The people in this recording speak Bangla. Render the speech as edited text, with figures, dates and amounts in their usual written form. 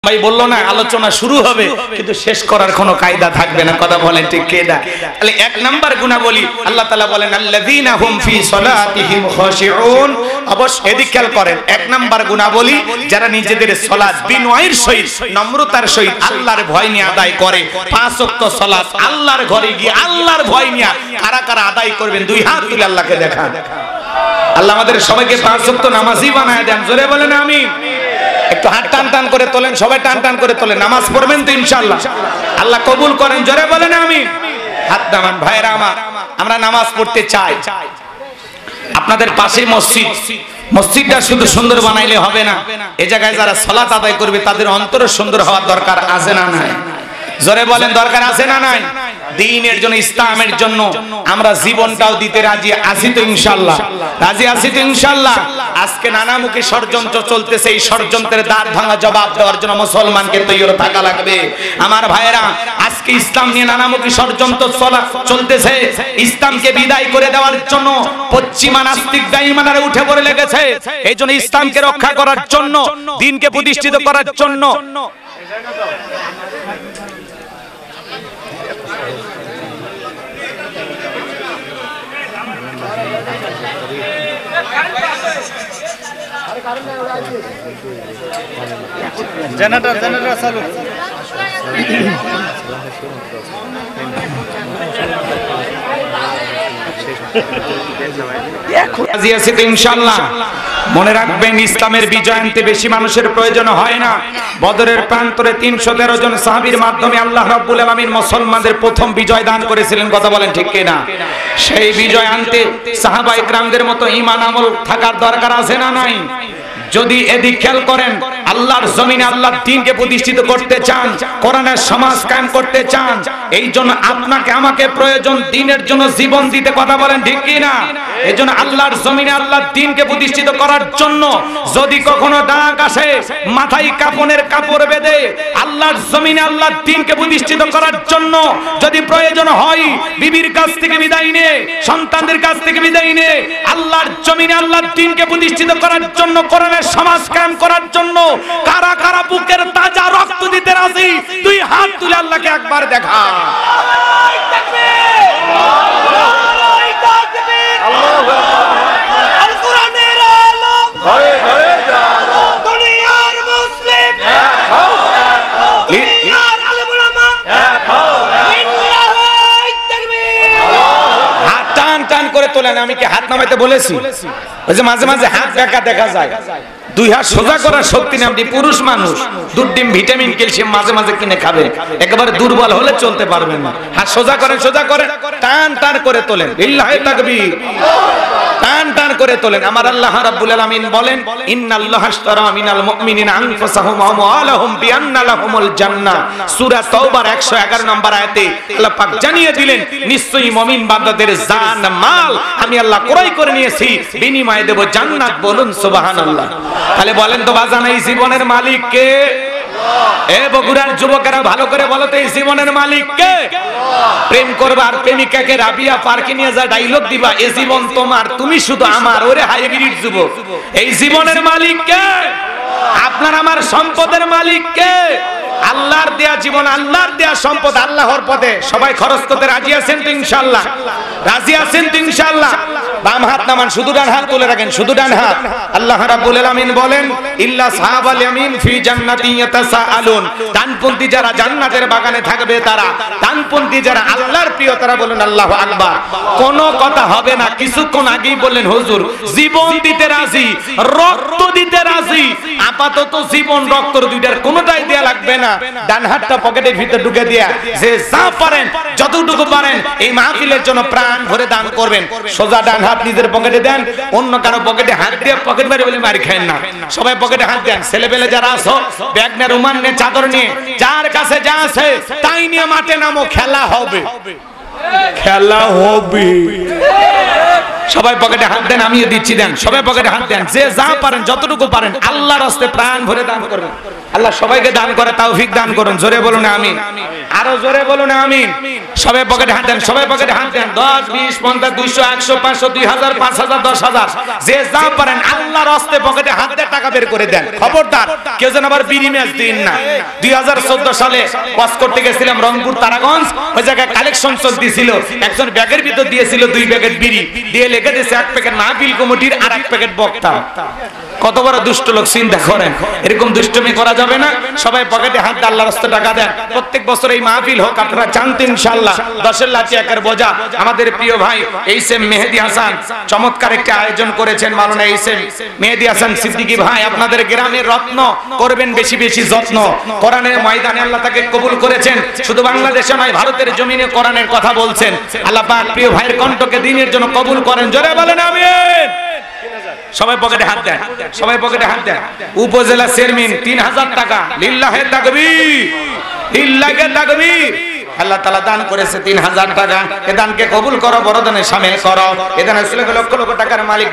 ভাই বললো না আলোচনা শুরু হবে কিন্তু শেষ করার কোনো কায়দা থাকবে না, কথা বলেন ঠিক কিনা? তাহলে এক নাম্বার গুণাবলী আল্লাহ তাআলা বলেন আল্লাযীনা হুম ফি সলাতিহিম খাশিউন। অবশ্য এদিকে খেয়াল করেন, এক নাম্বার গুণাবলী যারা নিজেদের সালাত বিনয়ের সহিত নম্রতার সহিত আল্লাহর ভয় নিয়ে আদায় করে। পাঁচ ওয়াক্ত সালাত আল্লাহর ঘরে গিয়ে আল্লাহর ভয় নিয়ে কারা কারা আদায় করবেন দুই হাত তুলে আল্লাহকে দেখান। আল্লাহ আমাদের সবাইকে পাঁচ ওয়াক্ত নামাজি বানায় দেন, জোরে বলেন আমিন। একটু হাত টান টান করে তোলেন, সবাই টান টান করে তোলেন। নামাজ পড়বেন তো ইনশাআল্লাহ, আল্লাহ কবুল করেন, জোরে বলেন আমিন। হাত নামান ভাইরা আমার, আমরা নামাজ পড়তে চাই। আপনাদের পাশে মসজিদ, মসজিদটা শুধু সুন্দর বানাইলে হবে না, এই জায়গায় যারা সালাত আদায় করবে তাদের অন্তর সুন্দর হওয়ার দরকার আছে না নাই? জোরে বলেন দরকার আছে না নাই? দ্বীনের জন্য, ইসলামের জন্য আমরা জীবনটাও দিতে রাজি আছি তো ইনশাআল্লাহ? রাজি আছি তো ইনশাআল্লাহ? আজকে নানামুখী ষড়যন্ত্র চলতেছে, এই ষড়যন্ত্রের দাঁত ভাঙা জবাব দেওয়ার জন্য মুসলমানকে তৈরি থাকা লাগবে। আমার ভাইরা, আজকে ইসলাম নিয়ে নানামুখী ষড়যন্ত্র চলতেছে। ইসলামকে বিদায় করে দেওয়ার জন্য পশ্চিমা নাস্তিক বেঈমানরা উঠে পড়ে লেগেছে। এই জন্য ইসলামকে রক্ষা করার জন্য, দ্বীনকে প্রতিষ্ঠিত করার জন্য জেনারেটর চালু। ইনশাআল্লাহ মনে রাখবেন, ইসলামের বিজয় আনতে বেশি মানুষের প্রয়োজন হয় না। বদরের প্রান্তরে 313 জন সাহাবীর মাধ্যমে আল্লাহ রাব্বুল আলামিন মুসলমানদের প্রথম বিজয় দান করেছিলেন, কথা বলেন ঠিক কিনা? সেই বিজয় আনতে সাহাবা ইকরামদের মতো ঈমান আমল থাকার দরকার আছে না নাই? যদি এদিক খেয়াল করেন, আল্লাহর জমিনে আল্লাহর দ্বীনকে প্রতিষ্ঠিত করতে চান, কোরআনের সমাজ কায়েম করতে চান, এই জন্য আপনাকে আমাকে প্রয়োজন দ্বীনের জন্য জীবন দিতে, কথা বলেন ঠিক কি না? এই জন্য আল্লাহর জমিনে আল্লাহর দ্বীনকে প্রতিষ্ঠিত করার জন্য যদি কখনো ডাক আসে, মাথায় কাফনের কাপড় বেঁধে আল্লাহর জমিনে আল্লাহর দ্বীনকে প্রতিষ্ঠিত করার জন্য যদি প্রয়োজন হয়, বিবির কাছ থেকে বিদায় নিয়ে, সন্তানদের কাছ থেকে বিদায় নিয়ে আল্লাহর জমিনে আল্লাহর দ্বীনকে প্রতিষ্ঠিত করার জন্য, কোরআনের সমাজ কায়েম করার জন্য কারা কারা বুকের তাজা রক্ত দিতে রাজি? দুই হাত তুলে আল্লাহকে একবার দেখা। আমি কি হাত নামাইতে বলেছি? ওই যে মাঝে মাঝে হাত দেখা যায়, দুই হাত সোজা করার শক্তি নেই। আপনি পুরুষ মানুষ, দুধ ডিম ভিটামিন ক্যালসিয়াম মাঝে মাঝে কিনে খাবেন, একেবারে দুর্বল হলে চলতে পারবেন না। হাত সোজা করেন, সোজা করেন, টান টান করে তোলেন, লিল্লাহি তাকবীর, টান টান করে তোলেন। আমার আল্লাহ রাব্বুল আলামিন বলেন, ইন্নাল্লাহা আশতারা মিনাল মুমিনিনা আনফুসাহুম ওয়া আমওয়ালাহুম বিআন্না লাহুমুল জান্নাহ। সূরা তাওবার 111 নম্বর আয়াতে আল্লাহ পাক জানিয়ে দিলেন, নিশ্চয়ই মুমিন বান্দাদের জান মাল আমি আল্লাহ ক্রয় করে নিয়েছি, বিনিময়ে দেব জান্নাত। বলুন সুবহানাল্লাহ। তাহলে বলেন তো বাজান, এই জীবনের মালিক কে? এ বগুড়ার যুবকেরা ভালো করে বলো তো, এই জীবনের মালিক কে? প্রেম করবা আর প্রেমিকাকে রাবিয়া পার্কে নিয়ে যা ডায়লগ দিবা, এই জীবন তোমার, তুমি শুধু আমার। ওরে হাইব্রিড যুবক, এই জীবনের মালিক কে? আপনার আমার সম্পদের মালিক কে? আল্লাহর দেয়া জীবন, আল্লাহর দেয়া সম্পদ আল্লাহর পথে সবাই খরচ করতে রাজি আছেন তো ইনশাআল্লাহ? রাজি আছেন তো ইনশাআল্লাহ? বাম হাত নামান, শুধু ডান হাত তুলে রাখেন, শুধু ডান হাত। আল্লাহ রাব্বুল আলামিন বলেন, ইল্লা সাহাবাল ইয়ামিন ফি জান্নাতিন ইয়াতাসাআলুন। ডানপন্থী যারা জান্নাতের বাগানে থাকবে তারা, ডানপন্থী যারা আল্লাহর প্রিয় তারা, বলেন আল্লাহু আকবার। কোনো কথা হবে না। কিছুক্ষণ আগেই বললেন হুজুর জীবন দিতে রাজি, রক্ত দিতে রাজি। আপাতত জীবন রক্ত দুইটার কোনোটাই দেয়া লাগবে না। ডান হাতটা পকেটের ভিতর ঢুকে দিয়া যে যা পারেন, যতটুকু পারেন এই মাহফিলের জন্য প্রাণ ভরে দান করবেন। সোজা ডান হাত নিজের পকেটে দেন, অন্য কারো পকেটে হাত দিয়ে পকেট মারি বলে মারি খায় না। সবাই পকেটে হাত দেন। ছেলেপেলে যারা আছো, ব্যাগ নিয়ে, রুমাল নিয়ে, চাদর নিয়ে, যার কাছে যা আছে তাই নিয়ে মাঠে নামো, খেলা হবে, খেলা হবে। সবাই পকেটে হাত দেন, আমিও দিচ্ছি, দেন সবাই পকেটে হাত দেন, যে যা পারেন যতটুকু পারেন আল্লাহর রাস্তায় প্রাণ ভরে দান করবেন। আল্লাহ সবাইকে দান করে তৌফিক দান করুন। জোরে বলুন আমিন, আরো জোরে বলুন আমিন। সবাই পকেটে হাত দেন, সবাই পকেটে হাত দেন। 10 20 50 200 100 500 2000 5000 10000 যে যা পারেন আল্লাহর রাস্তায় পকেটে হাত দিয়ে টাকা বের করে দেন। খবরদার কেউ যেন আবার বিড়ি ম্যাচ দিন না। 2014 সালে ওয়াজ করতে গেছিলাম রংপুর তারাগঞ্জ, ওই জায়গায় কালেকশন চলতেছিল, একজন ব্যাগের ভিতর দিয়েছিল 2 প্যাকেট বিড়ি, দিয়ে লিখে দিয়েছে 1 প্যাকেট মাহফিল কমিটির আর 1 প্যাকেট বক্তা। কত বড় দুষ্ট লোক চিন্তা করেন, এরকম দুষ্টমি করা যাবে না। সবাই পকেটে হাত দিয়ে আল্লাহর রাস্তায় টাকা দেন। প্রত্যেক বছর এই মাহফিল হোক, আপনারা জানতে ইনশাআল্লাহ 10 লাঠি একের বোঝা। আমাদের প্রিয় ভাই এইসএম মেহেদী হাসান চমৎকার একটা আয়োজন করেছেন। মাওলানা এইসএম মেহেদী হাসান সিদ্দিকী ভাই আপনাদের গ্রামের রত্ন, করবেন বেশি বেশি যত্ন। কোরআনের ময়দানে আল্লাহ তাকে কবুল করেছেন, শুধু বাংলাদেশে নয় ভারতের জমিনে কোরআনের কথা বলছেন। আল্লাহ পাক প্রিয় ভাইয়ের কণ্ঠকে দ্বীনের জন্য কবুল করেন। জোরে বলেন আমিন। সবাই পকেটে হাত দেন, সবাই পকেটে হাত দেন। উপজেলা চেয়ারম্যান 3000 টাকা, লিল্লাহে তাকবীর, লিল্লাহে তাকবীর। আল্লাহ তাআলা দান করেছে 3000 টাকা। এ দানকে কবুল করো, বড় দানে শামিল করো। এ দানে লক্ষ লক্ষ টাকার মালিক